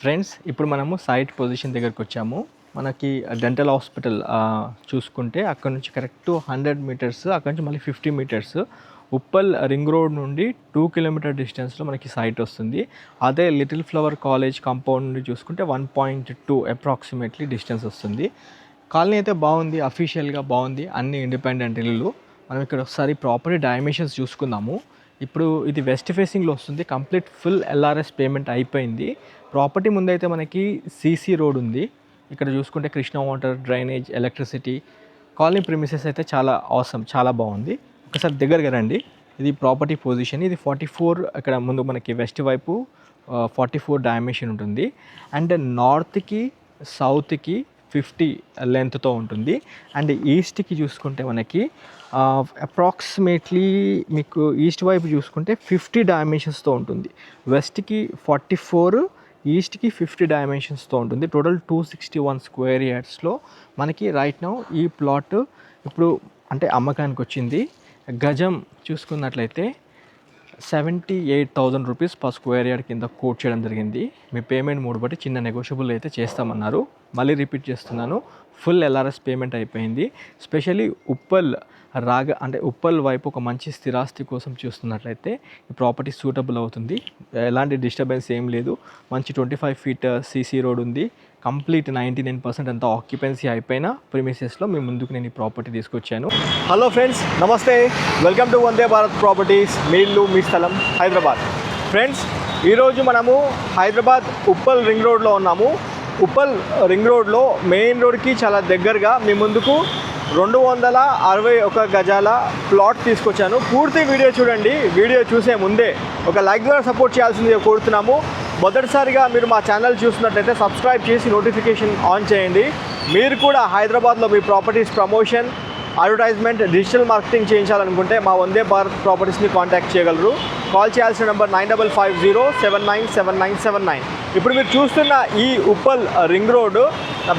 Friends ఇప్పుడు మనము site position దగ్గరికి వచ్చాము. మనకి డెంటల్ హాస్పిటల్ చూసుకుంటే అక్కడ నుంచి కరెక్ట్ 100 మీటర్స్, అక్కడ నుంచి మళ్ళీ 50 మీటర్స్ ఉప్పల్ రింగ్ రోడ్ నుండి 2 కిలోమీటర్ డిస్టెన్స్లో మనకి సైట్ వస్తుంది. అదే లిటిల్ ఫ్లవర్ కాలేజ్ కాంపౌండ్ నుండి చూసుకుంటే 1.2 అప్రాక్సిమేట్లీ డిస్టెన్స్ వస్తుంది. కాలనీ అయితే బాగుంది, అఫీషియల్గా బాగుంది, అన్ని ఇండిపెండెంట్ ఇల్లు. మనం ఇక్కడ ఒకసారి ప్రాపర్టీ డైమెన్షన్స్ చూసుకుందాము. ఇప్పుడు ఇది వెస్ట్ ఫేసింగ్లో వస్తుంది. కంప్లీట్ ఫుల్ ఎల్ఆర్ఎస్ పేమెంట్ అయిపోయింది. ప్రాపర్టీ ముందైతే మనకి సీసీ రోడ్ ఉంది. ఇక్కడ చూసుకుంటే Krishna water, drainage, electricity, colony premises అయితే చాలా అవసరం, చాలా బాగుంది. ఒకసారి దగ్గరగా రండి. ఇది ప్రాపర్టీ పొజిషన్. ఇది 44, ఇక్కడ ముందు మనకి వెస్ట్ వైపు 44 డైమెన్షన్ ఉంటుంది. అండ్ నార్త్కి సౌత్కి 50 లెంత్తో ఉంటుంది. అండ్ ఈస్ట్కి చూసుకుంటే మనకి అప్రాక్సిమేట్లీ మీకు ఈస్ట్ వైపు చూసుకుంటే 50 డైమెన్షన్స్తో ఉంటుంది. వెస్ట్కి 44, ఈస్ట్కి 50 డైమెన్షన్స్తో ఉంటుంది. టోటల్ 261 స్క్వేర్ యార్డ్స్లో మనకి రైట్ నౌ ఈ ప్లాట్ ఇప్పుడు అంటే అమ్మకానికి వచ్చింది. గజం చూసుకున్నట్లయితే 78,000 రూపీస్ పర్ స్క్వేర్ యార్డ్ కింద కోట్ చేయడం జరిగింది. మీ పేమెంట్ మూడు బట్టి చిన్న నెగోషియబుల్ అయితే చేస్తామన్నారు. మళ్ళీ రిపీట్ చేస్తున్నాను, ఫుల్ ఎల్ఆర్ఎస్ పేమెంట్ అయిపోయింది. స్పెషల్లీ ఉప్పల్ ఉప్పల్ వైపు ఒక మంచి స్థిరాస్తి కోసం చూస్తున్నట్లయితే ఈ ప్రాపర్టీ సూటబుల్ అవుతుంది. ఎలాంటి డిస్టర్బెన్స్ ఏం లేదు. మంచి 25 ఫీట్ సీసీ రోడ్ ఉంది. కంప్లీట్ 99% అంతా ఆక్యుపెన్సీ అయిపోయిన ప్రిమిసెస్లో మీ ముందుకు నేను ఈ ప్రాపర్టీ తీసుకొచ్చాను. హలో ఫ్రెండ్స్, నమస్తే, welcome to Vande Bharat properties. మీ ఇల్లు మీ స్థలం హైదరాబాద్. ఫ్రెండ్స్, ఈరోజు మనము హైదరాబాద్ ఉప్పల్ రింగ్ రోడ్లో ఉన్నాము. ఉప్పల్ రింగ్ రోడ్లో మెయిన్ రోడ్కి చాలా దగ్గరగా మీ ముందుకు 261 గజాల ప్లాట్ తీసుకొచ్చాను. పూర్తి వీడియో చూడండి. వీడియో చూసే ముందే ఒక లైక్ ద్వారా సపోర్ట్ చేయాల్సిందిగా కోరుతున్నాము. మొదటిసారిగా మీరు మా ఛానల్ చూస్తున్నట్లయితే సబ్స్క్రైబ్ చేసి నోటిఫికేషన్ ఆన్ చేయండి. మీరు కూడా హైదరాబాద్లో మీ properties promotion, advertisement, digital marketing చేయించాలనుకుంటే మా వందే భారత్ ప్రాపర్టీస్ని కాంటాక్ట్ చేయగలరు. కాల్ చేయాల్సిన నెంబర్ 9550797979. ఇప్పుడు మీరు చూస్తున్న ఈ Uppal ring road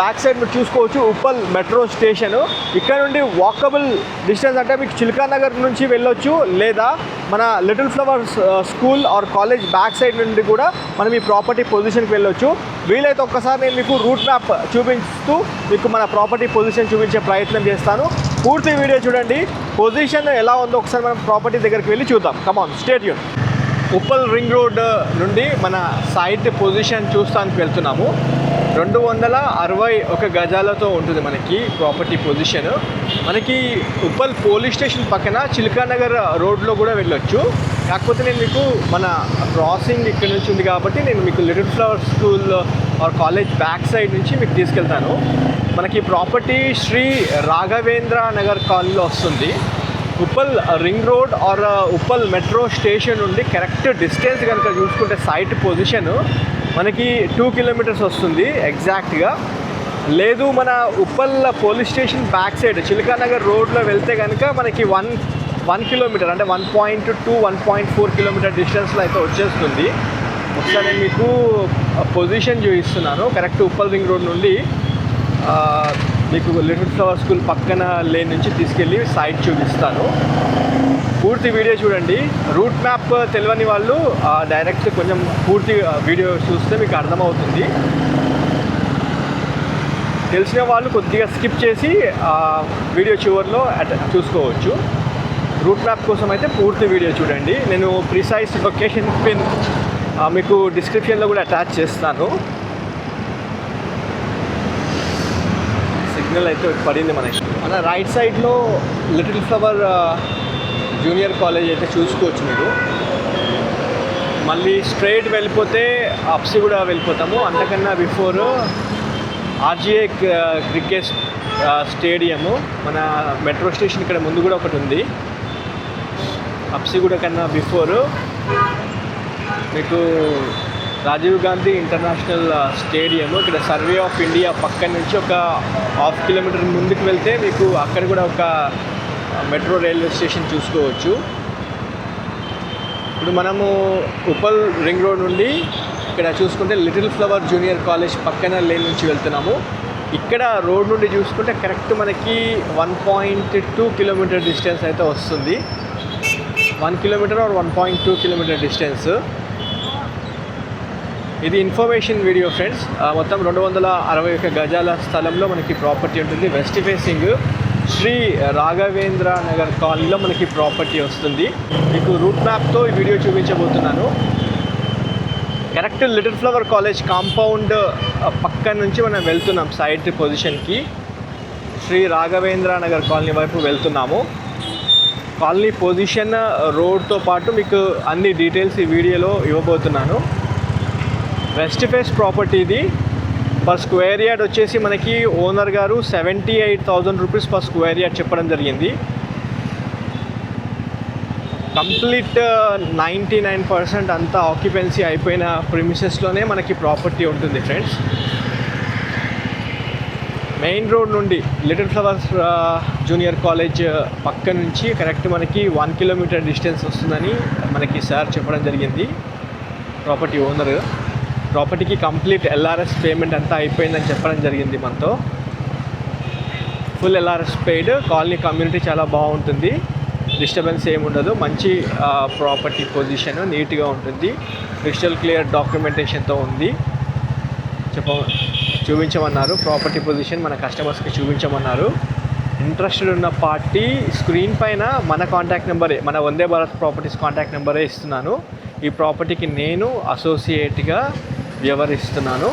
back side మీరు చూసుకోవచ్చు ఉప్పల్ మెట్రో స్టేషను. ఇక్కడ నుండి వాకబుల్ డిస్టెన్స్ అంటే మీకు చిల్కా నగర్ నుంచి వెళ్ళొచ్చు, లేదా మన Little Flower School or college back side నుండి కూడా మనం ఈ ప్రాపర్టీ పొజిషన్కి వెళ్ళొచ్చు. వీలైతే ఒక్కసారి నేను మీకు రూట్ మ్యాప్ చూపిస్తూ మీకు మన ప్రాపర్టీ పొజిషన్ చూపించే ప్రయత్నం చేస్తాను. పూర్తి వీడియో చూడండి. పొజిషన్ ఎలా ఉందో ఒకసారి మనం ప్రాపర్టీ దగ్గరికి వెళ్ళి చూద్దాం. Come on, stay tune. Uppal ring road నుండి మన సైట్ పొజిషన్ చూస్తానికి వెళ్తున్నాము. 261 గజాలతో ఉంటుంది మనకి ప్రాపర్టీ పొజిషన్. మనకి ఉప్పల్ పోలీస్ స్టేషన్ పక్కన చిల్కానగర్ రోడ్లో కూడా వెళ్ళొచ్చు. కాకపోతే నేను మీకు మన క్రాసింగ్ ఇక్కడ నుంచి ఉంది కాబట్టి నేను మీకు Little Flower School or college back side నుంచి మీకు తీసుకెళ్తాను. మనకి ప్రాపర్టీ శ్రీ రాఘవేంద్ర నగర్ కాలనీలో వస్తుంది. Uppal ring road or Uppal metro station నుండి కరెక్ట్ డిస్టెన్స్ కనుక చూసుకుంటే సైట్ పొజిషన్ మనకి 2 కిలోమీటర్స్ వస్తుంది ఎగ్జాక్ట్గా. లేదు మన Uppal police station back side Chilkanagar రోడ్లో వెళ్తే కనుక మనకి 1 కిలోమీటర్ అంటే 1.4 కిలోమీటర్ డిస్టెన్స్లో అయితే వచ్చేస్తుంది. ఒకసారి నేను మీకు పొజిషన్ చూపిస్తున్నాను. కరెక్ట్ ఉప్పల్ రింగ్ రోడ్ నుండి మీకు లిటిల్ ఫ్లవర్ స్కూల్ పక్కన లేన్ నుంచి తీసుకెళ్ళి సైట్ చూపిస్తాను. పూర్తి వీడియో చూడండి. రూట్ మ్యాప్ తెలియని వాళ్ళు డైరెక్ట్ కొంచెం పూర్తి వీడియో చూస్తే మీకు అర్థమవుతుంది. తెలిసిన వాళ్ళు కొద్దిగా స్కిప్ చేసి వీడియో చివరిలో చూసుకోవచ్చు. రూట్ మ్యాప్ కోసం అయితే పూర్తి వీడియో చూడండి. నేను ప్రిసైజ్ లొకేషన్ పిన్ మీకు డిస్క్రిప్షన్లో కూడా అటాచ్ చేస్తాను. సిగ్నల్ అయితే పడింది మనకి. మన రైట్ సైడ్లో లిటిల్ ఫ్లవర్ జూనియర్ కాలేజ్ అయితే చూసుకోవచ్చు మీరు. మళ్ళీ స్ట్రైట్ వెళ్ళిపోతే అప్సి కూడా వెళ్ళిపోతాము. అంతకన్నా బిఫోర్ ఆర్జీఏ క్రికెట్ స్టేడియము, మన మెట్రో స్టేషన్ ఇక్కడ ముందు కూడా ఒకటి ఉంది. అప్సి కూడా కన్నా బిఫోర్ మీకు రాజీవ్ గాంధీ ఇంటర్నేషనల్ స్టేడియం, ఇక్కడ సర్వే ఆఫ్ ఇండియా పక్కన నుంచి ఒక 1/2 కిలోమీటర్ ముందుకు వెళ్తే మీకు అక్కడ కూడా ఒక మెట్రో రైల్వే స్టేషన్ చూసుకోవచ్చు. ఇప్పుడు మనము ఉప్పల్ రింగ్ రోడ్ నుండి ఇక్కడ చూసుకుంటే లిటిల్ ఫ్లవర్ జూనియర్ కాలేజ్ పక్కన లేన్ నుంచి వెళ్తున్నాము. ఇక్కడ రోడ్ నుండి చూసుకుంటే కరెక్ట్ మనకి 1.2 కిలోమీటర్ డిస్టెన్స్ అయితే వస్తుంది. 1 కిలోమీటర్ ఆర్ 1.2 కిలోమీటర్ డిస్టెన్స్. ఇది ఇన్ఫర్మేషన్ వీడియో ఫ్రెండ్స్. మొత్తం 261 గజాల స్థలంలో మనకి ప్రాపర్టీ ఉంటుంది. వెస్ట్ ఫేసింగ్ శ్రీ రాఘవేంద్ర నగర్ కాలనీలో మనకి ప్రాపర్టీ వస్తుంది. మీకు రూట్ మ్యాప్తో ఈ వీడియో చూపించబోతున్నాను. Correct little flower college compound పక్క నుంచి మనం వెళ్తున్నాం సైట్ పొజిషన్కి. శ్రీ రాఘవేంద్ర నగర్ కాలనీ వైపు వెళ్తున్నాము. కాలనీ పొజిషన్, రోడ్తో పాటు మీకు అన్ని డీటెయిల్స్ ఈ వీడియోలో ఇవ్వబోతున్నాను. వెస్ట్ ఫేస్ ప్రాపర్టీ ఇది. పర్ స్క్వేర్ యార్డ్ వచ్చేసి మనకి ఓనర్ గారు 78,000 రూపీస్ పర్ స్క్వేర్ యార్డ్ చెప్పడం జరిగింది. కంప్లీట్ 99% అంతా ఆక్యుపెన్సీ అయిపోయిన ప్రిమిసెస్లోనే మనకి ప్రాపర్టీ ఉంటుంది ఫ్రెండ్స్. మెయిన్ రోడ్ నుండి లిటిల్ ఫ్లవర్స్ జూనియర్ కాలేజ్ పక్క నుంచి కరెక్ట్ మనకి 1 కిలోమీటర్ డిస్టెన్స్ వస్తుందని మనకి సార్ చెప్పడం జరిగింది. ప్రాపర్టీ ఓనర్ ప్రాపర్టీకి కంప్లీట్ ఎల్ఆర్ఎస్ పేమెంట్ అంతా అయిపోయిందని చెప్పడం జరిగింది మనతో. Full LRS paid. Colony community చాలా బాగుంటుంది, డిస్టర్బెన్స్ ఏముండదు. మంచి ప్రాపర్టీ పొజిషన్, నీట్గా ఉంటుంది. క్రిస్టల్ క్లియర్ డాక్యుమెంటేషన్తో ఉంది. చూపించమన్నారు ప్రాపర్టీ పొజిషన్, మన కస్టమర్స్కి చూపించమన్నారు. ఇంట్రెస్టెడ్ ఉన్న పార్టీ స్క్రీన్ పైన మన కాంటాక్ట్ నెంబరే, మన వందే భారత్ ప్రాపర్టీస్ కాంటాక్ట్ నెంబరే ఇస్తున్నాను. ఈ ప్రాపర్టీకి నేను అసోసియేట్గా వ్యవహరిస్తున్నాను.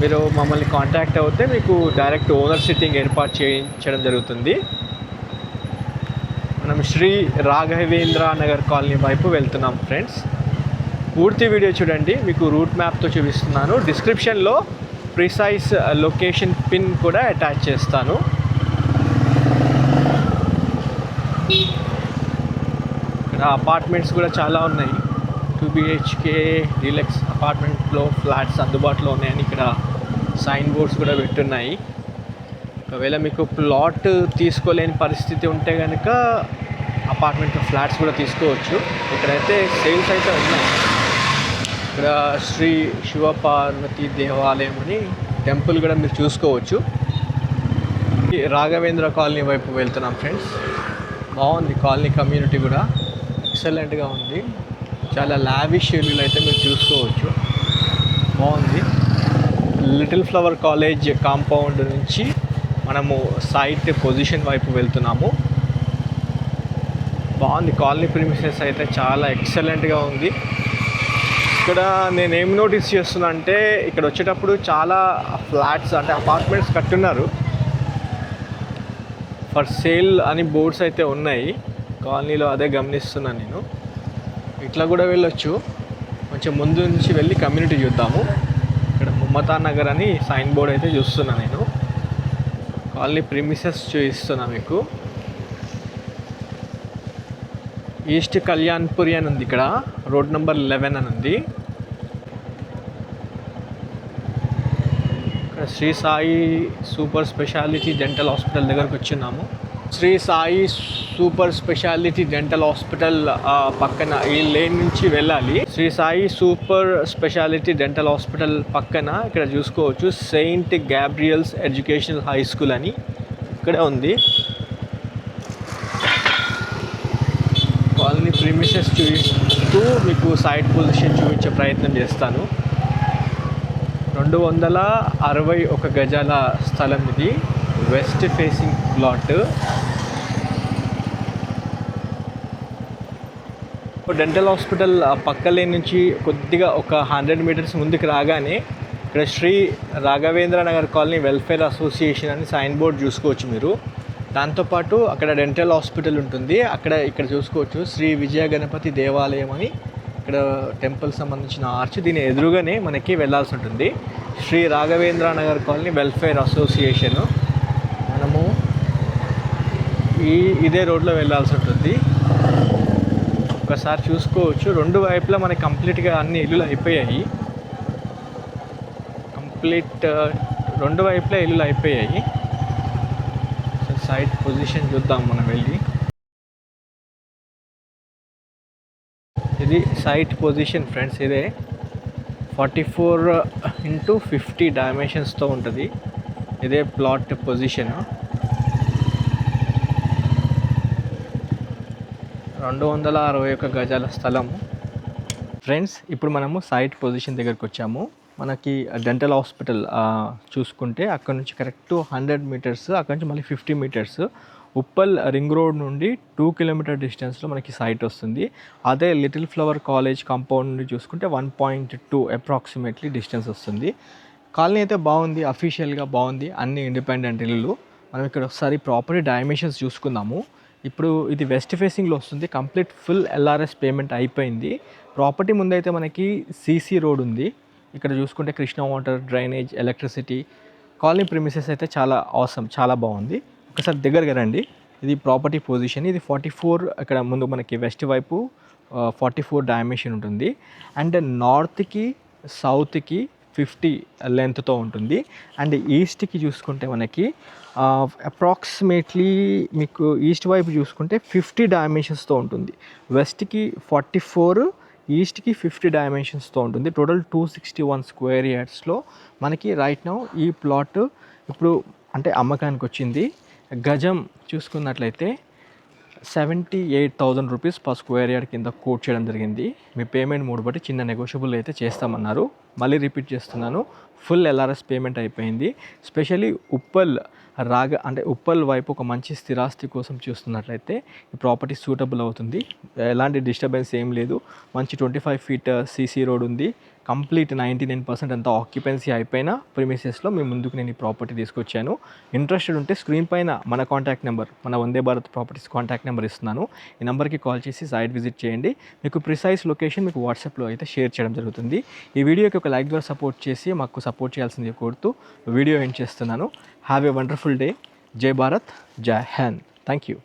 మీరు మమ్మల్ని కాంటాక్ట్ అవుతే మీకు డైరెక్ట్ ఓనర్ సిట్టింగ్ ఏర్పాటు చేయించడం జరుగుతుంది. మనం శ్రీ రాఘవేంద్ర నగర్ కాలనీ వైపు వెళ్తున్నాం ఫ్రెండ్స్. పూర్తి వీడియో చూడండి, మీకు రూట్ మ్యాప్తో చూపిస్తున్నాను. డిస్క్రిప్షన్లో ప్రిసైజ్ లొకేషన్ పిన్ కూడా అటాచ్ చేస్తాను. ఇక్కడ అపార్ట్మెంట్స్ కూడా చాలా ఉన్నాయి. 2 BHK డీలక్స్ అపార్ట్మెంట్లో ఫ్లాట్స్ అందుబాటులో ఉన్నాయని ఇక్కడ సైన్ బోర్డ్స్ కూడా పెట్టున్నాయి. ఒకవేళ మీకు ప్లాట్ తీసుకోలేని పరిస్థితి ఉంటే కనుక అపార్ట్మెంట్లో ఫ్లాట్స్ కూడా తీసుకోవచ్చు. ఇక్కడైతే సేల్స్ అయితే ఉన్నాయి. ఇక్కడ శ్రీ శివపార్వతి దేవాలయం అని టెంపుల్ కూడా మీరు చూసుకోవచ్చు. రాఘవేంద్ర కాలనీ వైపు వెళ్తున్నాం ఫ్రెండ్స్. బాగుంది కాలనీ కమ్యూనిటీ కూడా, ఎక్సలెంట్గా ఉంది. చాలా లావిష్ ఇల్లులు అయితే మీరు చూసుకోవచ్చు. బాగుంది. లిటిల్ ఫ్లవర్ కాలేజ్ కాంపౌండ్ నుంచి మనము సైట్ పొజిషన్ వైపు వెళ్తున్నాము. బాగుంది కాలనీ ప్రిమిసెస్ అయితే చాలా ఎక్సలెంట్గా ఉంది. ఇక్కడ నేనేం నోటీస్ చేస్తున్నా అంటే ఇక్కడ వచ్చేటప్పుడు చాలా ఫ్లాట్స్ అంటే అపార్ట్మెంట్స్ కట్టున్నారు. ఫర్ సేల్ అని బోర్డ్స్ అయితే ఉన్నాయి కాలనీలో, అదే గమనిస్తున్నాను నేను. ఇట్లా కూడా వెళ్ళొచ్చు. కొంచెం ముందు నుంచి వెళ్ళి కమ్యూనిటీ చూద్దాము. ఇక్కడ మమతా నగర్ అని సైన్ బోర్డ్ అయితే చూస్తున్నాను నేను. కాలనీ ప్రిమిసెస్ చూపిస్తున్నా మీకు. ఈస్ట్ కళ్యాణ్పురి అని ఉంది, ఇక్కడ రోడ్ నెంబర్ 11 అని ఉంది. ఇక్కడ Sri Sai super speciality dental hospital దగ్గరకు వచ్చినాము. Sri Sai super speciality dental hospital పక్కన ఈ లేన్ నుంచి వెళ్ళాలి. Sri Sai super speciality dental hospital పక్కన ఇక్కడ చూసుకోవచ్చు Saint Gabriel's educational high school అని ఇక్కడ ఉంది. కాలనీ ప్రిమిసెస్ చూపిస్తూ మీకు సైట్ పొజిషన్ చూపించే ప్రయత్నం చేస్తాను. 261 గజాల స్థలం ఇది. West facing plot. Dental hospital పక్క లేన్ నుంచి కొద్దిగా ఒక 100 మీటర్స్ ముందుకు రాగానే ఇక్కడ Sri Raghavendra Nagar colony welfare association అని సైన్ బోర్డ్ చూసుకోవచ్చు మీరు. దాంతోపాటు అక్కడ డెంటల్ హాస్పిటల్ ఉంటుంది. ఇక్కడ చూసుకోవచ్చు శ్రీ విజయ గణపతి దేవాలయం అని ఇక్కడ టెంపుల్ సంబంధించిన ఆర్చ్. దీని ఎదురుగానే మనకి వెళ్ళాల్సి ఉంటుంది. Sri Raghavendra Nagar colony welfare association. మనము ఇదే రోడ్లో వెళ్ళాల్సి ఉంటుంది. ఒకసారి చూసుకోవచ్చు, 2 వైపులా మనకి కంప్లీట్గా అన్ని ఇల్లులు అయిపోయాయి. 2 వైపులా ఇల్లులు అయిపోయాయి. సైట్ పొజిషన్ చూద్దాం మనం వెళ్ళి. ఇది సైట్ పొజిషన్ ఫ్రెండ్స్. ఇదే 44x50 డైమెన్షన్స్తో ఉంటుంది. ఇదే ప్లాట్ పొజిషన్. 261 గజాల స్థలం. ఫ్రెండ్స్ ఇప్పుడు మనము సైట్ పొజిషన్ దగ్గరికి వచ్చాము. మనకి డెంటల్ హాస్పిటల్ చూసుకుంటే అక్కడ నుంచి కరెక్ట్ 100 మీటర్స్, అక్కడ నుంచి మళ్ళీ 50 మీటర్స్ ఉప్పల్ రింగ్ రోడ్ నుండి 2 కిలోమీటర్ డిస్టెన్స్లో మనకి సైట్ వస్తుంది. అదే లిటిల్ ఫ్లవర్ కాలేజ్ కాంపౌండ్ నుండి చూసుకుంటే 1.2 అప్రాక్సిమేట్లీ డిస్టెన్స్ వస్తుంది. కాలనీ అయితే బాగుంది, అఫీషియల్గా బాగుంది, అన్ని ఇండిపెండెంట్ ఇల్లులు. మనం ఇక్కడ ఒకసారి ప్రాపర్టీ డైమెన్షన్స్ చూసుకుందాము. ఇప్పుడు ఇది వెస్ట్ ఫేసింగ్లో వస్తుంది, కంప్లీట్ ఫుల్ ఎల్ఆర్ఎస్ పేమెంట్ అయిపోయింది. ప్రాపర్టీ ముందైతే మనకి సీసీ రోడ్ ఉంది. ఇక్కడ చూసుకుంటే Krishna water, drainage, electricity, colony premises అయితే చాలా అవసరం, చాలా బాగుంది. ఒకసారి దగ్గరగా రండి. ఇది ప్రాపర్టీ పొజిషన్. ఇది 44, ఇక్కడ ముందు మనకి వెస్ట్ వైపు 44 డైమెన్షన్ ఉంటుంది. అండ్ నార్త్కి సౌత్కి 50 లెంత్తో ఉంటుంది. అండ్ ఈస్ట్కి చూసుకుంటే మనకి అప్రాక్సిమేట్లీ మీకు ఈస్ట్ వైపు చూసుకుంటే 50 డైమెన్షన్స్తో ఉంటుంది. వెస్ట్కి 44, ఈస్ట్కి 50 డైమెన్షన్స్తో ఉంటుంది. టోటల్ 261 స్క్వేర్ యార్డ్స్లో మనకి రైట్ నౌ ఈ ప్లాట్ ఇప్పుడు అంటే అమ్మకానికి వచ్చింది. గజం చూసుకున్నట్లయితే 78,000 రూపీస్ పర్ స్క్వేర్ యార్డ్ కింద కోట్ చేయడం జరిగింది. మీ పేమెంట్ మూడు బట్టి చిన్న నెగోషియబుల్ అయితే చేస్తామన్నారు. మళ్ళీ రిపీట్ చేస్తున్నాను, ఫుల్ ఎల్ఆర్ఎస్ పేమెంట్ అయిపోయింది. స్పెషల్లీ ఉప్పల్ అంటే ఉప్పల్ వైపు ఒక మంచి స్థిరాస్తి కోసం చూస్తున్నట్లయితే ఈ ప్రాపర్టీ సూటబుల్ అవుతుంది. ఎలాంటి డిస్టర్బెన్స్ ఏం లేదు. మంచి 25 ఫీట్ సీసీ రోడ్ ఉంది. కంప్లీట్ 99% అంతా ఆక్యుపెన్సీ అయిపోయిన ప్రిమిసెస్లో మీ ముందుకు నేను ఈ ప్రాపర్టీ తీసుకొచ్చాను. ఇంట్రెస్టెడ్ ఉంటే స్క్రీన్ పైన మన కాంటాక్ట్ నెంబర్, మన వందే భారత్ ప్రాపర్టీస్ కాంటాక్ట్ నెంబర్ ఇస్తున్నాను. ఈ నెంబర్కి కాల్ చేసి సైట్ విజిట్ చేయండి. మీకు ప్రిసైజ్ లొకేషన్ మీకు వాట్సాప్లో అయితే షేర్ చేయడం జరుగుతుంది. ఈ వీడియోకి ఒక లైక్ ద్వారా సపోర్ట్ చేసి మాకు సపోర్ట్ చేయాల్సింది కోరుతూ వీడియో ఎండ్ చేస్తున్నాను. Have a wonderful day. జై భారత్, జై హింద్. Thank you.